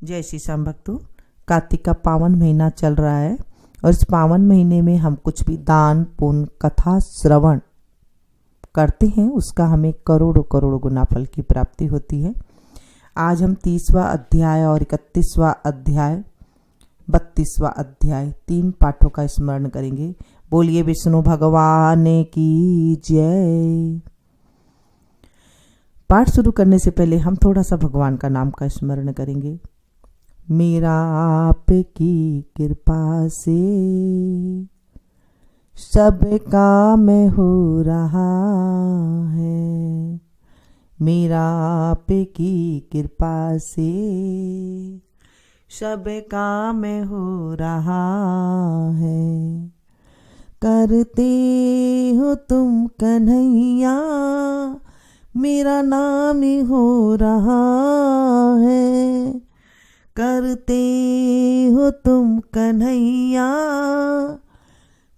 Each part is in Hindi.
जय श्री श्याम भक्तों, कार्तिक का पावन महीना चल रहा है और इस पावन महीने में हम कुछ भी दान पुण्य कथा श्रवण करते हैं, उसका हमें करोड़ों करोड़ों गुना फल की प्राप्ति होती है। आज हम 30वां अध्याय और 31वां अध्याय 32वां अध्याय 3 पाठों का स्मरण करेंगे। बोलिए विष्णु भगवान की जय। पाठ शुरू करने से पहले हम थोड़ा सा भगवान का नाम का स्मरण करेंगे। मेरा आपकी कृपा से सब काम हो रहा है, मेरा आपकी कृपा से सब काम हो रहा है। करते हो तुम कन्हैया मेरा नाम हो रहा है, करते हो तुम कन्हैया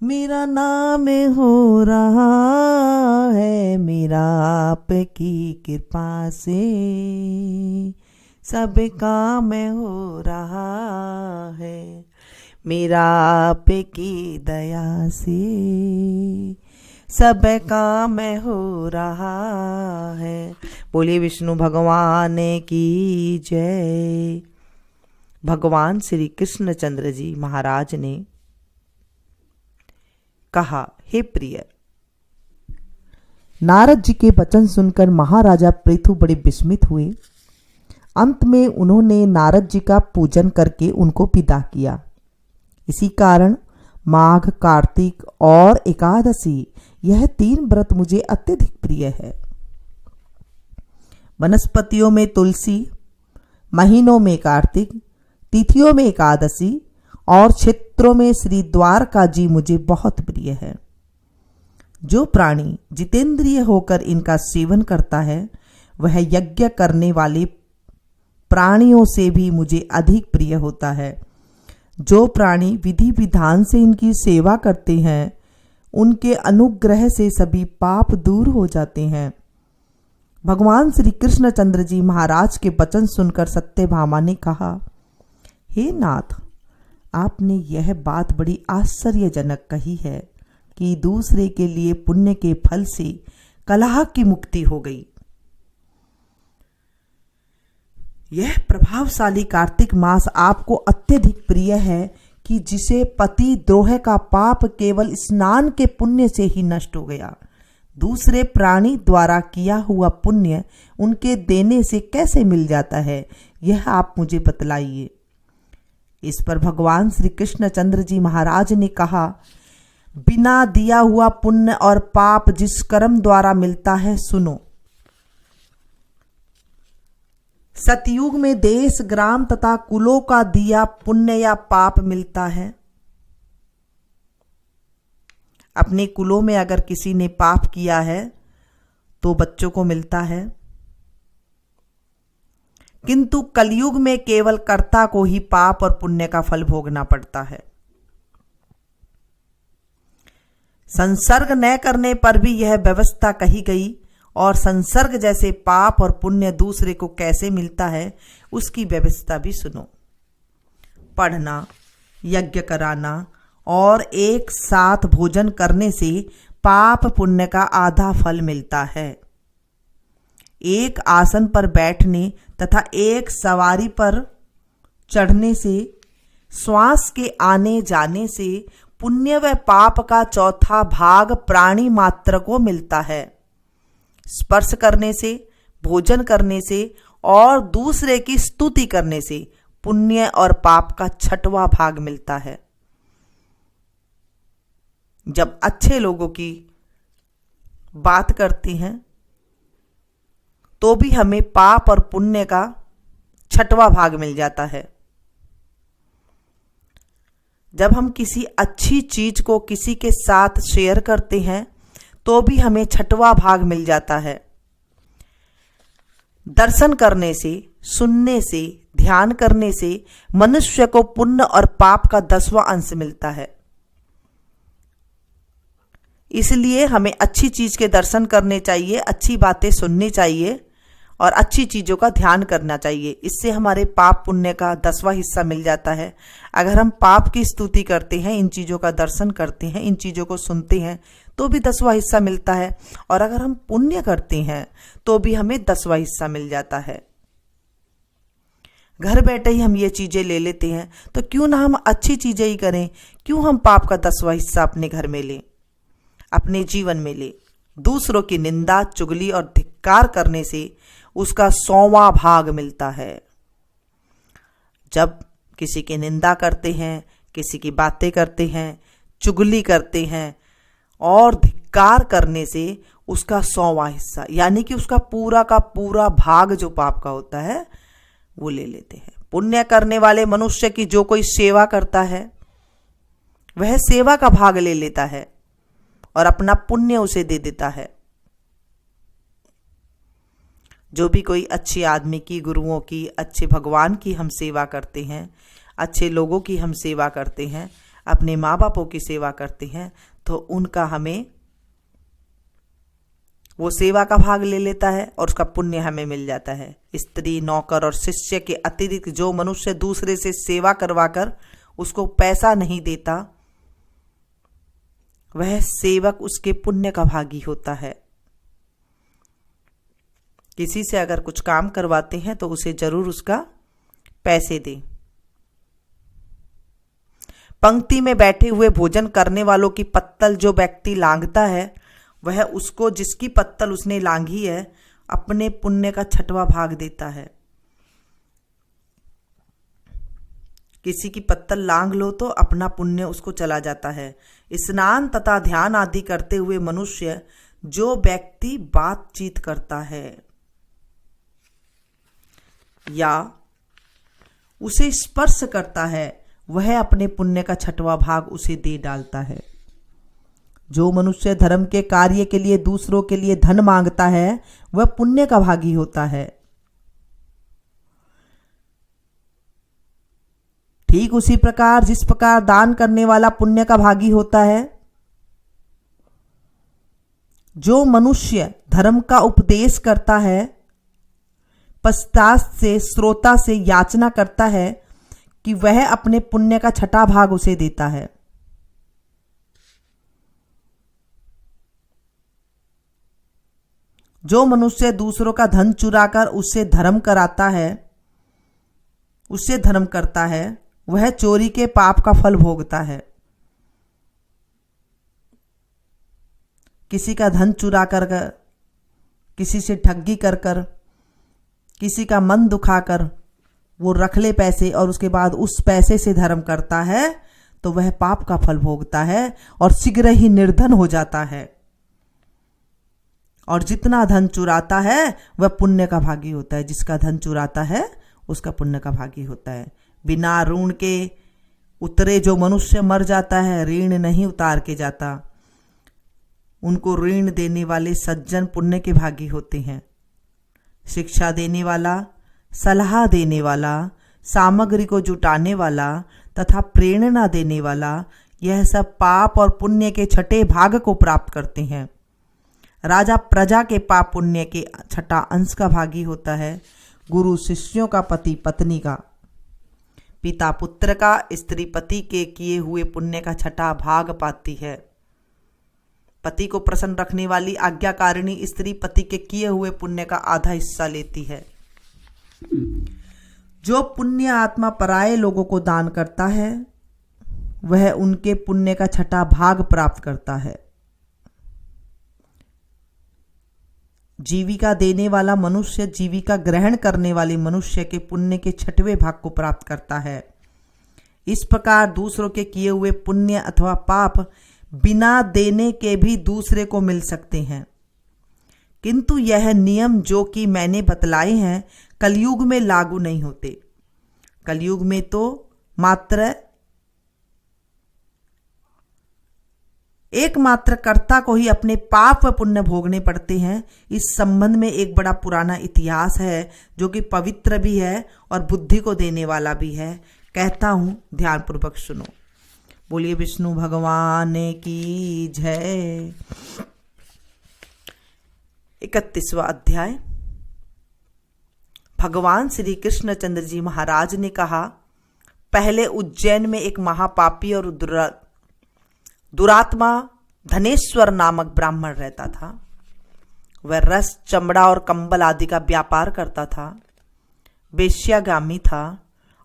मेरा नाम हो रहा है। मेरा आपकी कृपा से सब काम हो रहा है, मेरा आपकी दया से सब काम हो रहा है। बोलिए विष्णु भगवान की जय। भगवान श्री कृष्ण चंद्र जी महाराज ने कहा, हे प्रिय, नारद जी के वचन सुनकर महाराजा पृथु बड़े विस्मित हुए। अंत में उन्होंने नारद जी का पूजन करके उनको विदा किया। इसी कारण माघ, कार्तिक और एकादशी यह 3 व्रत मुझे अत्यधिक प्रिय है। वनस्पतियों में तुलसी, महीनों में कार्तिक, तिथियों में एकादशी और क्षेत्रों में श्री द्वारका जी मुझे बहुत प्रिय है। जो प्राणी जितेंद्रिय होकर इनका सेवन करता है वह यज्ञ करने वाले प्राणियों से भी मुझे अधिक प्रिय होता है। जो प्राणी विधि विधान से इनकी सेवा करते हैं उनके अनुग्रह से सभी पाप दूर हो जाते हैं। भगवान श्री कृष्ण चंद्र जी महाराज के वचन सुनकर सत्यभामा ने कहा, हे नाथ, आपने यह बात बड़ी आश्चर्यजनक कही है कि दूसरे के लिए पुण्य के फल से कलह की मुक्ति हो गई। यह प्रभावशाली कार्तिक मास आपको अत्यधिक प्रिय है कि जिसे पति द्रोह का पाप केवल स्नान के पुण्य से ही नष्ट हो गया। दूसरे प्राणी द्वारा किया हुआ पुण्य उनके देने से कैसे मिल जाता है, यह आप मुझे बतलाइए। इस पर भगवान श्री कृष्ण चंद्र जी महाराज ने कहा, बिना दिया हुआ पुण्य और पाप जिस कर्म द्वारा मिलता है, सुनो। सतयुग में देश, ग्राम तथा कुलों का दिया पुण्य या पाप मिलता है। अपने कुलों में अगर किसी ने पाप किया है तो बच्चों को मिलता है, किंतु कलयुग में केवल कर्ता को ही पाप और पुण्य का फल भोगना पड़ता है। संसर्ग न करने पर भी यह व्यवस्था कही गई और संसर्ग जैसे पाप और पुण्य दूसरे को कैसे मिलता है उसकी व्यवस्था भी सुनो। पढ़ना, यज्ञ कराना और एक साथ भोजन करने से पाप पुण्य का आधा फल मिलता है। एक आसन पर बैठने तथा एक सवारी पर चढ़ने से, श्वास के आने जाने से पुण्य व पाप का चौथा भाग प्राणी मात्र को मिलता है। स्पर्श करने से, भोजन करने से और दूसरे की स्तुति करने से पुण्य और पाप का 6वां भाग मिलता है। जब अच्छे लोगों की बात करते हैं तो भी हमें पाप और पुण्य का 6वां भाग मिल जाता है। जब हम किसी अच्छी चीज को किसी के साथ शेयर करते हैं तो भी हमें 6वां भाग मिल जाता है। दर्शन करने से, सुनने से, ध्यान करने से मनुष्य को पुण्य और पाप का 10वां अंश मिलता है। इसलिए हमें अच्छी चीज के दर्शन करने चाहिए, अच्छी बातें सुननी चाहिए और अच्छी चीज़ों का ध्यान करना चाहिए। इससे हमारे पाप पुण्य का 10वां हिस्सा मिल जाता है। अगर हम पाप की स्तुति करते हैं, इन चीज़ों का दर्शन करते हैं, इन चीज़ों को सुनते हैं, तो भी 10वां हिस्सा मिलता है। और अगर हम पुण्य करते हैं तो भी हमें 10वां हिस्सा मिल जाता है। घर बैठे ही हम ये चीज़ें ले लेते हैं, तो क्यों ना हम अच्छी चीज़ें ही करें। क्यों हम पाप का 10वां हिस्सा अपने घर में लें, अपने जीवन में लें। दूसरों की निंदा, चुगली और धिक्कार करने से उसका 100वां भाग मिलता है। जब किसी की निंदा करते हैं, किसी की बातें करते हैं, चुगली करते हैं और धिक्कार करने से उसका 100वां हिस्सा, यानी कि उसका पूरा का पूरा भाग जो पाप का होता है वो ले लेते हैं। पुण्य करने वाले मनुष्य की जो कोई सेवा करता है वह सेवा का भाग ले लेता है और अपना पुण्य उसे दे देता है। जो भी कोई अच्छे आदमी की, गुरुओं की, अच्छे भगवान की हम सेवा करते हैं, अच्छे लोगों की हम सेवा करते हैं, अपने माँ बापों की सेवा करते हैं, तो उनका हमें वो सेवा का भाग ले लेता है और उसका पुण्य हमें मिल जाता है। स्त्री, नौकर और शिष्य के अतिरिक्त जो मनुष्य दूसरे से सेवा करवाकर उसको पैसा नहीं देता, वह सेवक उसके पुण्य का भागी होता है। किसी से अगर कुछ काम करवाते हैं तो उसे जरूर उसका पैसे दें। पंक्ति में बैठे हुए भोजन करने वालों की पत्तल जो व्यक्ति लांघता है, वह उसको जिसकी पत्तल उसने लांघी है अपने पुण्य का 6वां भाग देता है। किसी की पत्तल लांघ लो तो अपना पुण्य उसको चला जाता है। स्नान तथा ध्यान आदि करते हुए मनुष्य जो व्यक्ति बातचीत करता है या उसे स्पर्श करता है, वह अपने पुण्य का 6वां भाग उसे दे डालता है। जो मनुष्य धर्म के कार्य के लिए दूसरों के लिए धन मांगता है, वह पुण्य का भागी होता है। ठीक उसी प्रकार जिस प्रकार दान करने वाला पुण्य का भागी होता है, जो मनुष्य धर्म का उपदेश करता है, पश्चात से श्रोता से याचना करता है कि वह अपने पुण्य का 6वां भाग उसे देता है। जो मनुष्य दूसरों का धन चुराकर उससे धर्म करता है, वह चोरी के पाप का फल भोगता है। किसी का धन चुरा कर, किसी से ठगी कर, किसी का मन दुखाकर वो रख ले पैसे और उसके बाद उस पैसे से धर्म करता है, तो वह पाप का फल भोगता है और शीघ्र ही निर्धन हो जाता है। और जितना धन चुराता है वह पुण्य का भागी होता है। जिसका धन चुराता है उसका पुण्य का भागी होता है। बिना ऋण के उतरे जो मनुष्य मर जाता है, ऋण नहीं उतार के जाता, उनको ऋण देने वाले सज्जन पुण्य के भागी होते हैं। शिक्षा देने वाला, सलाह देने वाला, सामग्री को जुटाने वाला तथा प्रेरणा देने वाला, यह सब पाप और पुण्य के 6ठे भाग को प्राप्त करते हैं। राजा प्रजा के पाप पुण्य के 6ठा अंश का भागी होता है। गुरु शिष्यों का, पति पत्नी का, पिता पुत्र का, स्त्री पति के किए हुए पुण्य का 6ठा भाग पाती है। पति को प्रसन्न रखने वाली आज्ञाकारिणी स्त्री पति के किए हुए पुण्य का आधा हिस्सा लेती है। जो पुण्य आत्मा पराये लोगों को दान करता है, वह उनके पुण्य का 6ठा भाग प्राप्त करता है। जीविका देने वाला मनुष्य जीविका ग्रहण करने वाले मनुष्य के पुण्य के 6वें भाग को प्राप्त करता है। इस प्रकार दूसरों के किए हुए पुण्य अथवा पाप बिना देने के भी दूसरे को मिल सकते हैं, किंतु यह नियम जो कि मैंने बतलाए हैं कलयुग में लागू नहीं होते। कलयुग में तो मात्र एकमात्र कर्ता को ही अपने पाप व पुण्य भोगने पड़ते हैं। इस संबंध में एक बड़ा पुराना इतिहास है जो कि पवित्र भी है और बुद्धि को देने वाला भी है। कहता हूं, ध्यानपूर्वक सुनो। बोलिए विष्णु भगवान की जय। 31वां अध्याय, भगवान श्री कृष्णचंद्र जी महाराज ने कहा, पहले उज्जैन में एक महापापी और दुरात्मा धनेश्वर नामक ब्राह्मण रहता था। वह रस, चमड़ा और कंबल आदि का व्यापार करता था, वेश्यागामी था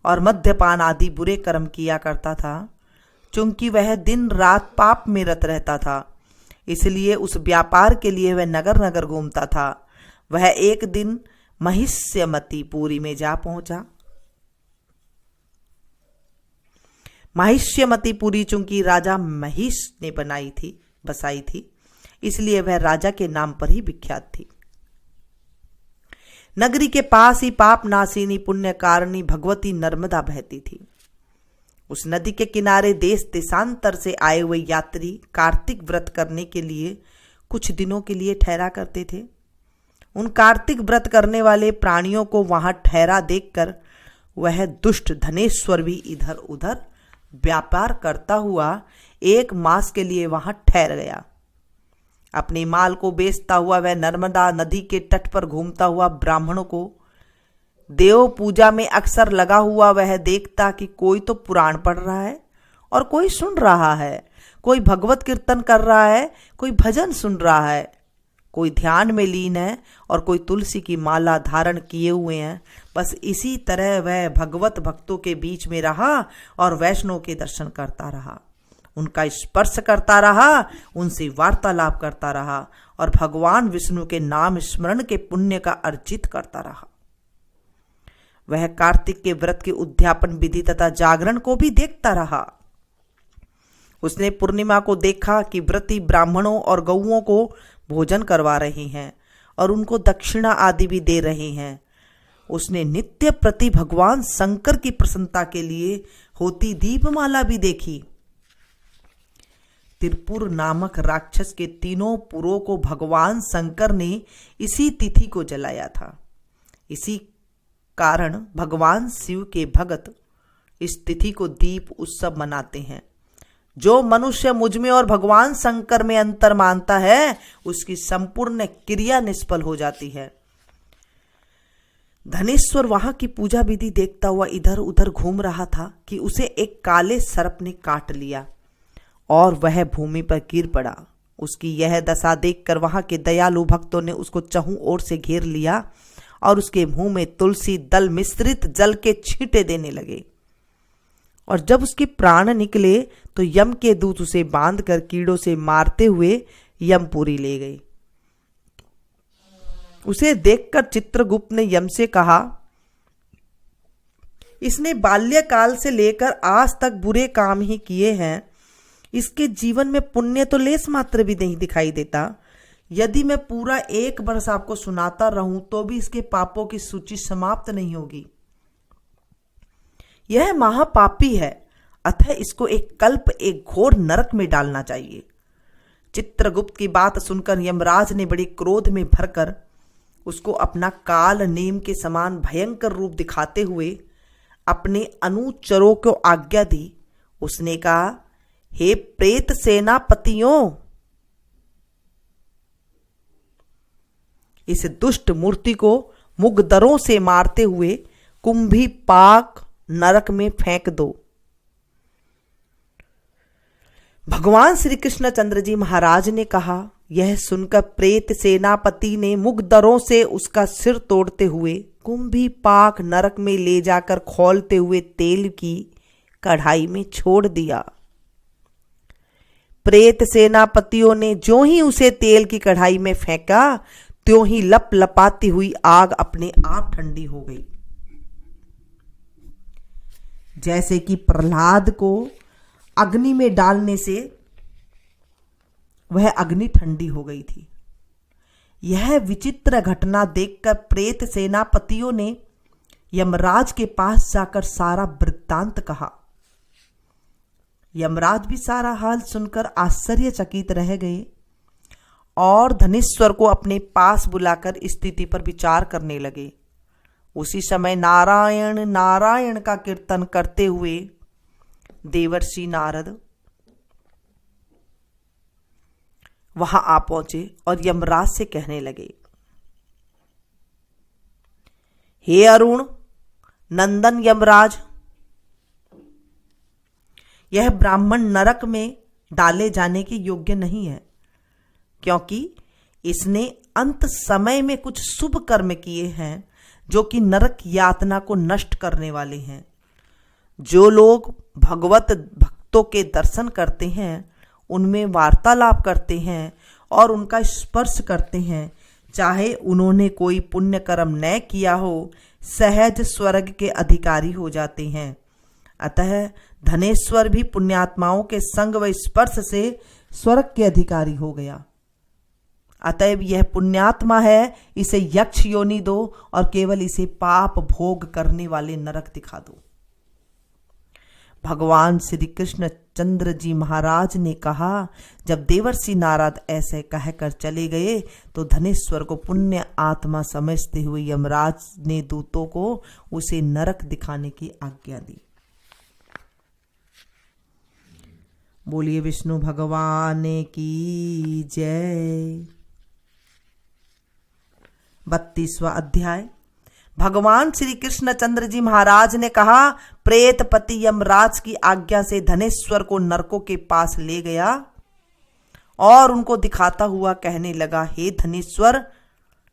और मद्यपान आदि बुरे कर्म किया करता था। चूंकि वह दिन रात पाप में रत रहता था, इसलिए उस व्यापार के लिए वह नगर नगर घूमता था। वह एक दिन महिष्यमती पुरी में जा पहुंचा। महिष्यमती पुरी चूंकि राजा महिष ने बसाई थी, इसलिए वह राजा के नाम पर ही विख्यात थी। नगरी के पास ही पाप नाशिनी पुण्य कारिणी भगवती नर्मदा बहती थी। उस नदी के किनारे देश देशांतर से आए हुए यात्री कार्तिक व्रत करने के लिए कुछ दिनों के लिए ठहरा करते थे। उन कार्तिक व्रत करने वाले प्राणियों को वहां ठहरा देखकर वह दुष्ट धनेश्वर भी इधर उधर व्यापार करता हुआ 1 मास के लिए वहां ठहर गया। अपने माल को बेचता हुआ वह नर्मदा नदी के तट पर घूमता हुआ ब्राह्मणों को देव पूजा में अक्सर लगा हुआ वह देखता कि कोई तो पुराण पढ़ रहा है और कोई सुन रहा है, कोई भगवत कीर्तन कर रहा है, कोई भजन सुन रहा है, कोई ध्यान में लीन है और कोई तुलसी की माला धारण किए हुए हैं। बस इसी तरह वह भगवत भक्तों के बीच में रहा और वैष्णव के दर्शन करता रहा, उनका स्पर्श करता रहा, उनसे वार्तालाप करता रहा और भगवान विष्णु के नाम स्मरण के पुण्य का अर्जित करता रहा। वह कार्तिक के व्रत के उद्यापन विधि तथा जागरण को भी देखता रहा। उसने पूर्णिमा को देखा कि व्रती ब्राह्मणों और गौओं को भोजन करवा रहे हैं और उनको दक्षिणा आदि भी दे रहे हैं। उसने नित्य प्रति भगवान शंकर की प्रसन्नता के लिए होती दीपमाला भी देखी। त्रिपुर नामक राक्षस के 3 पुरों को भगवान शंकर ने इसी तिथि को जलाया था। इसी कारण भगवान शिव के भक्त इस तिथि को दीप उत्सव मनाते हैं। जो मनुष्य मुझ में और भगवान शंकर में अंतर मानता है, उसकी संपूर्ण क्रिया निष्फल हो जाती है। धनेश्वर वहां की पूजा विधि देखता हुआ इधर उधर घूम रहा था कि उसे एक काले सर्प ने काट लिया और वह भूमि पर गिर पड़ा। उसकी यह दशा देखकर वहां के दयालु भक्तों ने उसको चहुं ओर से घेर लिया और उसके मुंह में तुलसी दल मिश्रित जल के छींटे देने लगे। और जब उसके प्राण निकले तो यम के दूत उसे बांधकर कीड़ों से मारते हुए यमपुरी ले गए। उसे देखकर चित्रगुप्त ने यम से कहा, इसने बाल्यकाल से लेकर आज तक बुरे काम ही किए हैं। इसके जीवन में पुण्य तो लेस मात्र भी नहीं दिखाई देता। यदि मैं पूरा 1 वर्ष आपको सुनाता रहूं तो भी इसके पापों की सूची समाप्त नहीं होगी। यह महापापी है, अतः इसको एक कल्प एक घोर नरक में डालना चाहिए। चित्रगुप्त की बात सुनकर यमराज ने बड़े क्रोध में भरकर उसको अपना काल नेम के समान भयंकर रूप दिखाते हुए अपने अनुचरों को आज्ञा दी। उसने कहा, हे प्रेत सेनापतियों, इस दुष्ट मूर्ति को मुगदरों से मारते हुए कुंभी पाक नरक में फेंक दो। भगवान श्री कृष्णचंद्र जी महाराज ने कहा। यह सुनकर प्रेत सेनापति ने मुगदरों से उसका सिर तोड़ते हुए कुंभी पाक नरक में ले जाकर खौलते हुए तेल की कढ़ाई में छोड़ दिया। प्रेत सेनापतियों ने जो ही उसे तेल की कढ़ाई में फेंका, त्यों ही लप लपाती हुई आग अपने आप ठंडी हो गई। जैसे कि प्रहलाद को अग्नि में डालने से वह अग्नि ठंडी हो गई थी। यह विचित्र घटना देखकर प्रेत सेनापतियों ने यमराज के पास जाकर सारा वृत्तांत कहा। यमराज भी सारा हाल सुनकर आश्चर्यचकित रह गए और धनेश्वर को अपने पास बुलाकर स्थिति पर विचार करने लगे। उसी समय नारायण नारायण का कीर्तन करते हुए देवर्षि नारद वहां आ पहुंचे और यमराज से कहने लगे, हे अरुण नंदन यमराज, यह ब्राह्मण नरक में डाले जाने के योग्य नहीं है, क्योंकि इसने अंत समय में कुछ शुभ कर्म किए हैं जो कि नरक यातना को नष्ट करने वाले हैं। जो लोग भगवत भक्तों के दर्शन करते हैं, उनमें वार्तालाप करते हैं और उनका स्पर्श करते हैं, चाहे उन्होंने कोई पुण्य कर्म न किया हो, सहज स्वर्ग के अधिकारी हो जाते हैं। अतः धनेश्वर भी पुण्यात्माओं के संग व स्पर्श से स्वर्ग के अधिकारी हो गया। अतएव यह पुण्यात्मा है, इसे यक्ष योनि दो और केवल इसे पाप भोग करने वाले नरक दिखा दो। भगवान श्री कृष्ण चंद्र जी महाराज ने कहा, जब देवर्षि नारद ऐसे कहकर चले गए तो धनेश्वर को पुण्य आत्मा समझते हुए यमराज ने दूतों को उसे नरक दिखाने की आज्ञा दी। बोलिए विष्णु भगवान की जय। 32वां अध्याय। भगवान श्री कृष्ण चंद्र जी महाराज ने कहा, प्रेतपति यमराज की आज्ञा से धनेश्वर को नरकों के पास ले गया और उनको दिखाता हुआ कहने लगा, हे धनेश्वर,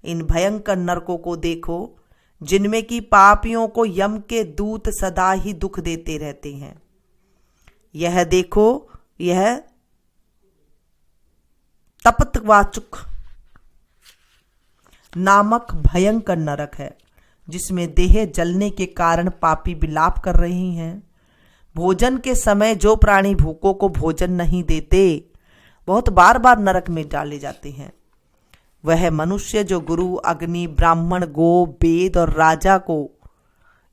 इन भयंकर नरकों को देखो, जिनमें की पापियों को यम के दूत सदा ही दुख देते रहते हैं। यह देखो, यह तप्तवाचुक नामक भयंकर नरक है, जिसमें देह जलने के कारण पापी विलाप कर रहे हैं। भोजन के समय जो प्राणी भूखों को भोजन नहीं देते, बहुत बार बार नरक में डाले जाते हैं। वह मनुष्य जो गुरु, अग्नि, ब्राह्मण, गो, वेद और राजा को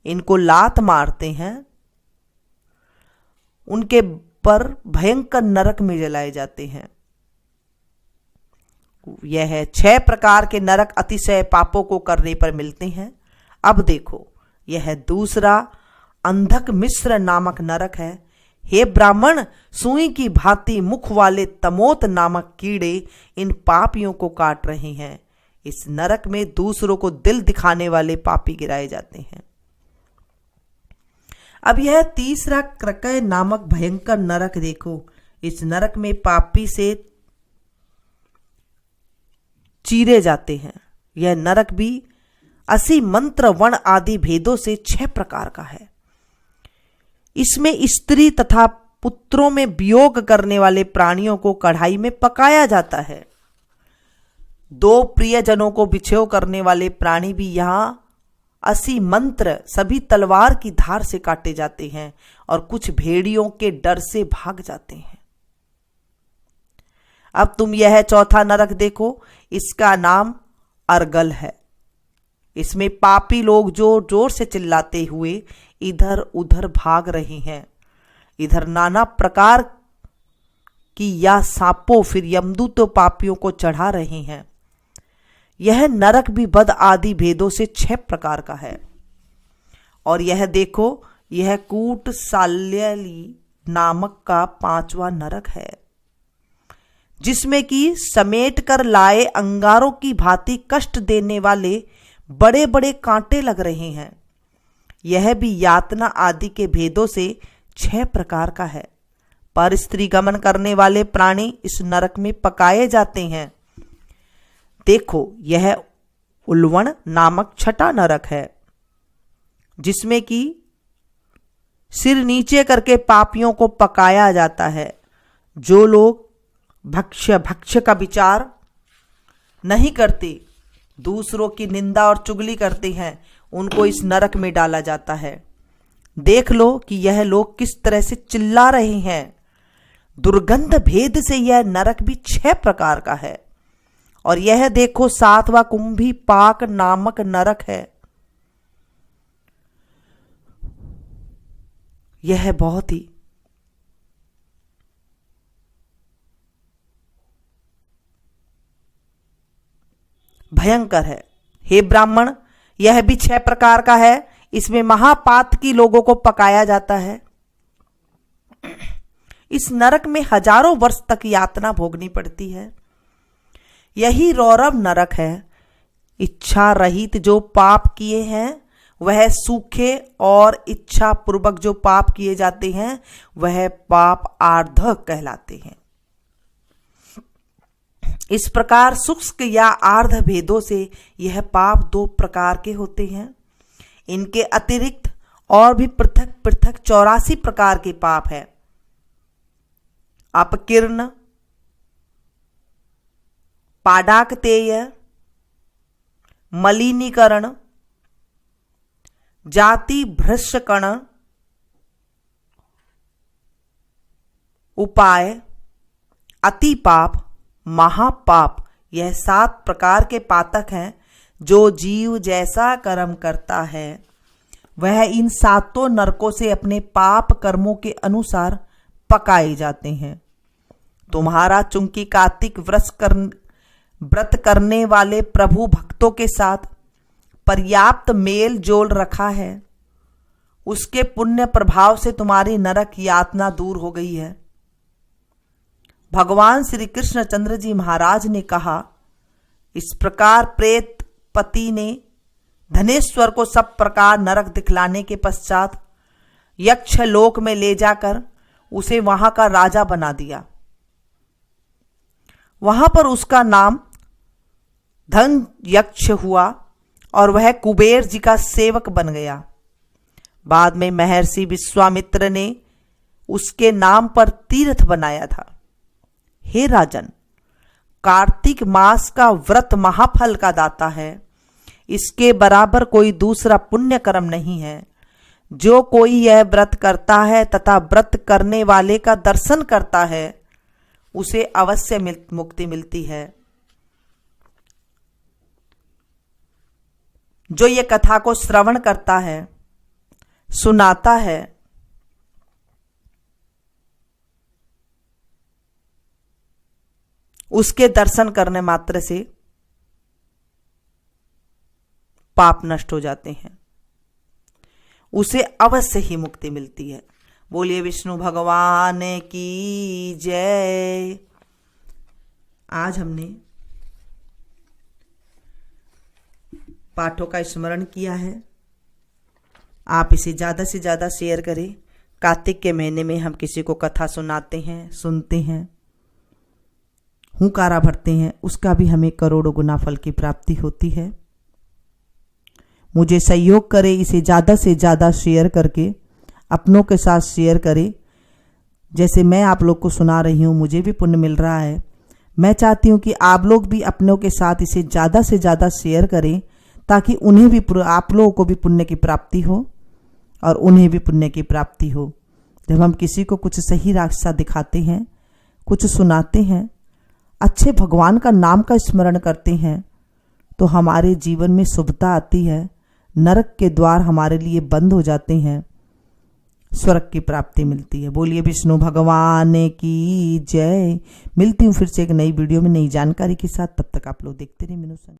इनको लात मारते हैं, उनके पर भयंकर नरक में जलाए जाते हैं। यह 6 प्रकार के नरक अतिशय पापों को करने पर मिलते हैं। अब देखो, यह दूसरा अंधक मिश्र नामक नरक है। हे ब्राह्मण, सुई की भांति मुख वाले तमोत नामक कीड़े इन पापियों को काट रहे हैं। इस नरक में दूसरों को दिल दिखाने वाले पापी गिराए जाते हैं। अब यह तीसरा क्रकय नामक भयंकर नरक देखो। इस नरक में पापी से चीरे जाते हैं। यह नरक भी 80 मंत्र, वर्ण आदि भेदों से 6 प्रकार का है। इसमें स्त्री तथा पुत्रों में वियोग करने वाले प्राणियों को कढ़ाई में पकाया जाता है। 2 प्रियजनों को बिछेव करने वाले प्राणी भी यहां 80 मंत्र सभी तलवार की धार से काटे जाते हैं और कुछ भेड़ियों के डर से भाग जाते हैं। अब तुम यह चौथा नरक देखो, इसका नाम अर्गल है। इसमें पापी लोग जोर जोर से चिल्लाते हुए इधर उधर भाग रहे हैं। इधर नाना प्रकार की या सांपों फिर यमदूतों पापियों को चढ़ा रहे हैं। यह नरक भी बद आदि भेदों से 6 प्रकार का है। और यह देखो, यह कूट साल्यली नामक का 5वां नरक है, जिसमें कि समेट कर लाए अंगारों की भांति कष्ट देने वाले बड़े बड़े कांटे लग रहे हैं। यह भी यातना आदि के भेदों से 6 प्रकार का है। पर स्त्री गमन करने वाले प्राणी इस नरक में पकाए जाते हैं। देखो, यह उल्वण नामक 6वां नरक है, जिसमें कि सिर नीचे करके पापियों को पकाया जाता है। जो लोग भक्ष्य का विचार नहीं करते, दूसरों की निंदा और चुगली करते हैं, उनको इस नरक में डाला जाता है। देख लो कि यह लोग किस तरह से चिल्ला रहे हैं। दुर्गंध भेद से यह नरक भी 6 प्रकार का है। और यह देखो, 7वां कुंभी पाक नामक नरक है। यह बहुत ही भयंकर है। हे ब्राह्मण, यह भी 6 प्रकार का है। इसमें महापात की लोगों को पकाया जाता है। इस नरक में हजारों वर्ष तक यातना भोगनी पड़ती है। यही रौरव नरक है। इच्छा रहित जो पाप किए हैं वह सूखे और इच्छा पूर्वक जो पाप किए जाते हैं वह पाप आर्धक कहलाते हैं। इस प्रकार शुष्क या आर्ध भेदों से यह पाप दो प्रकार के होते हैं। इनके अतिरिक्त और भी पृथक पृथक 84 प्रकार के पाप है। अपकीर्ण, पाडाकतेय, मलिनीकरण, जाति भ्रष्टकण, उपाय, अति पाप, महापाप, यह 7 प्रकार के पातक हैं। जो जीव जैसा कर्म करता है वह इन 7 नरकों से अपने पाप कर्मों के अनुसार पकाए जाते हैं। तुम्हारा चूंकि कार्तिक व्रत करने वाले प्रभु भक्तों के साथ पर्याप्त मेल जोल रखा है, उसके पुण्य प्रभाव से तुम्हारी नरक यातना दूर हो गई है। भगवान श्री कृष्णचंद्र जी महाराज ने कहा, इस प्रकार प्रेत पति ने धनेश्वर को सब प्रकार नरक दिखलाने के पश्चात यक्ष लोक में ले जाकर उसे वहां का राजा बना दिया। वहां पर उसका नाम धन यक्ष हुआ और वह कुबेर जी का सेवक बन गया। बाद में महर्षि विश्वामित्र ने उसके नाम पर तीर्थ बनाया था। हे राजन, कार्तिक मास का व्रत महाफल का दाता है। इसके बराबर कोई दूसरा पुण्य कर्म नहीं है। जो कोई यह व्रत करता है तथा व्रत करने वाले का दर्शन करता है उसे अवश्य मुक्ति मिलती है। जो ये कथा को श्रवण करता है, सुनाता है, उसके दर्शन करने मात्र से पाप नष्ट हो जाते हैं, उसे अवश्य ही मुक्ति मिलती है। बोलिए विष्णु भगवान की जय। आज हमने पाठों का स्मरण किया है। आप इसे ज़्यादा से ज़्यादा शेयर करें। कार्तिक के महीने में हम किसी को कथा सुनाते हैं, सुनते हैं, हुंकारा भरते हैं, उसका भी हमें करोड़ों गुना फल की प्राप्ति होती है। मुझे सहयोग करें, इसे ज़्यादा से ज़्यादा शेयर करके अपनों के साथ शेयर करें। जैसे मैं आप लोग को सुना रही हूँ, मुझे भी पुण्य मिल रहा है। मैं चाहती हूँ कि आप लोग भी अपनों के साथ इसे ज़्यादा से ज़्यादा शेयर करें ताकि उन्हें भी, आप लोगों को भी पुण्य की प्राप्ति हो और उन्हें भी पुण्य की प्राप्ति हो। जब हम किसी को कुछ सही रास्ता दिखाते हैं, कुछ सुनाते हैं, अच्छे भगवान का नाम का स्मरण करते हैं, तो हमारे जीवन में शुभता आती है। नरक के द्वार हमारे लिए बंद हो जाते हैं, स्वर्ग की प्राप्ति मिलती है। बोलिए विष्णु भगवान की जय। मिलती हूँ फिर से एक नई वीडियो में नई जानकारी के साथ। तब तक आप लोग देखते रहिए मीनू संग।